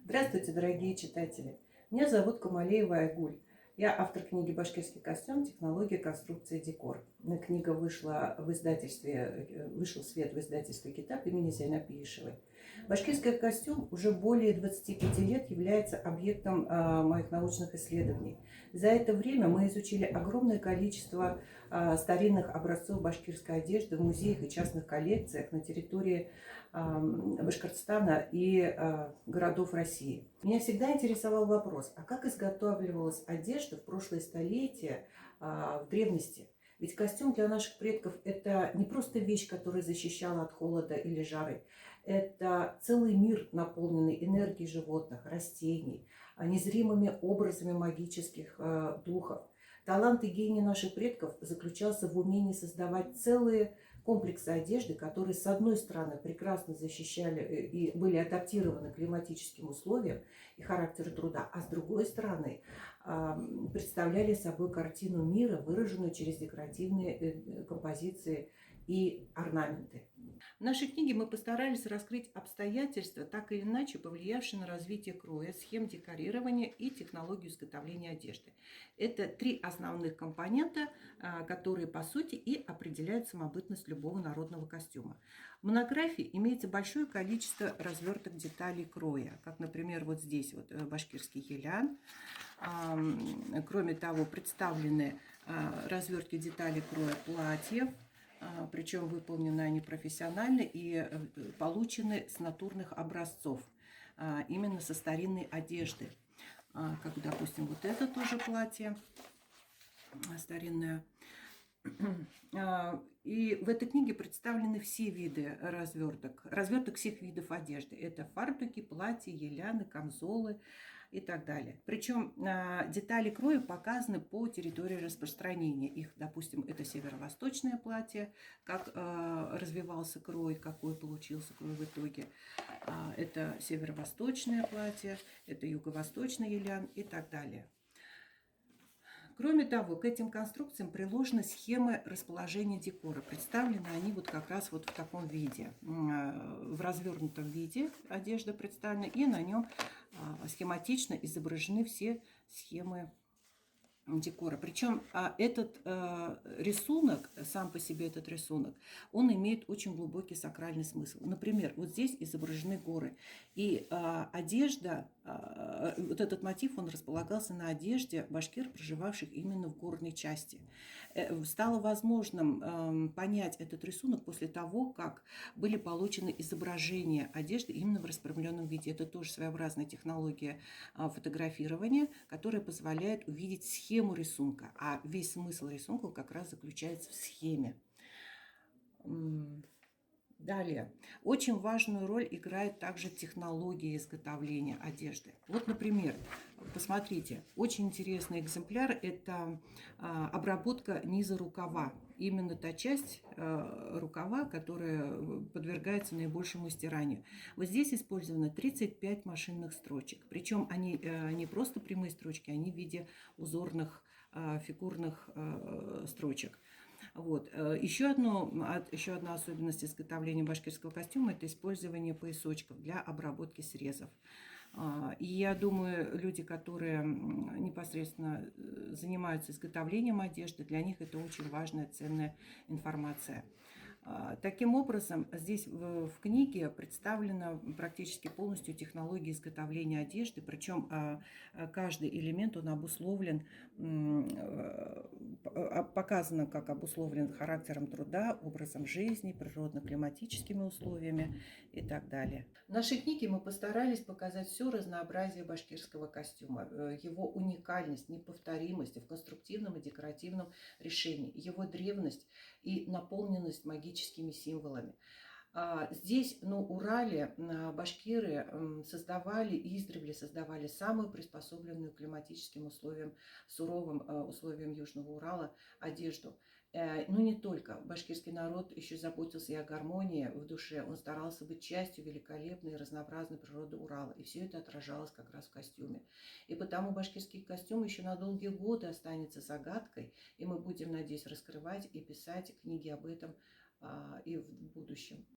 Здравствуйте, дорогие читатели! Меня зовут Камалеева Айгуль. Я автор книги «Башкирский костюм. Технология конструкции декор». Книга вышел в свет в издательстве «Китап» имени Зайнаб Яишевой. Башкирский костюм уже более 25 лет является объектом моих научных исследований. За это время мы изучили огромное количество старинных образцов башкирской одежды в музеях и частных коллекциях на территории Башкортостана и городов России. Меня всегда интересовал вопрос, а как изготавливалась одежда в прошлые столетия, в древности? Ведь костюм для наших предков – это не просто вещь, которая защищала от холода или жары. Это целый мир, наполненный энергией животных, растений, незримыми образами магических духов. Талант и гений наших предков заключался в умении создавать целые комплексы одежды, которые, с одной стороны, прекрасно защищали и были адаптированы к климатическим условиям и характеру труда, а с другой стороны, представляли собой картину мира, выраженную через декоративные композиции и орнаменты. В нашей книге мы постарались раскрыть обстоятельства, так или иначе повлиявшие на развитие кроя, схем декорирования и технологию изготовления одежды. Это три основных компонента, которые по сути и определяют самобытность любого народного костюма. В монографии имеется большое количество разверток деталей кроя, как, например, вот здесь вот башкирский елян. Кроме того, представлены развертки деталей кроя платьев, причем выполнены они профессионально и получены с натурных образцов, именно со старинной одежды. Как, допустим, вот это тоже платье старинное. И в этой книге представлены все виды разверток всех видов одежды. Это фартуки, платья, еляны, камзолы и так далее. Причем детали кроя показаны по территории распространения. Их, допустим, это северо-восточное платье, как развивался крой, какой получился крой в итоге. Это северо-восточное платье, это юго-восточный елян и так далее. Кроме того, к этим конструкциям приложены схемы расположения декора. Представлены они вот как раз вот в таком виде. В развернутом виде одежда представлена, и на нем схематично изображены все схемы декора. Причем этот рисунок, сам по себе этот рисунок, он имеет очень глубокий сакральный смысл. Например, вот здесь изображены горы. И одежда, вот этот мотив, он располагался на одежде башкир, проживавших именно в горной части. Стало возможным понять этот рисунок после того, как были получены изображения одежды именно в распрямленном виде. Это тоже своеобразная технология фотографирования, которая позволяет увидеть схему рисунка, а весь смысл рисунка как раз заключается в схеме. Далее. Очень важную роль играет также технология изготовления одежды. Вот, например, посмотрите, очень интересный экземпляр – это обработка низа рукава. Именно та часть рукава, которая подвергается наибольшему стиранию. Вот здесь использовано 35 машинных строчек. Причем они не просто прямые строчки, они в виде узорных фигурных строчек. Вот. Еще одна особенность изготовления башкирского костюма – это использование поясочков для обработки срезов. И я думаю, люди, которые непосредственно занимаются изготовлением одежды, для них это очень важная, ценная информация. Таким образом, здесь в книге представлена практически полностью технология изготовления одежды, причем каждый элемент он обусловлен, показано, как обусловлен характером труда, образом жизни, природно-климатическими условиями и так далее. В нашей книге мы постарались показать все разнообразие башкирского костюма, его уникальность, неповторимость в конструктивном и декоративном решении, его древность и наполненность магическими символами. Здесь, на Урале, башкиры издревле создавали самую приспособленную к климатическим условиям, суровым условиям Южного Урала одежду. Но не только. Башкирский народ еще заботился и о гармонии в душе. Он старался быть частью великолепной и разнообразной природы Урала. И все это отражалось как раз в костюме. И потому башкирский костюм еще на долгие годы останется загадкой. И мы будем, надеюсь, раскрывать и писать книги об этом и в будущем.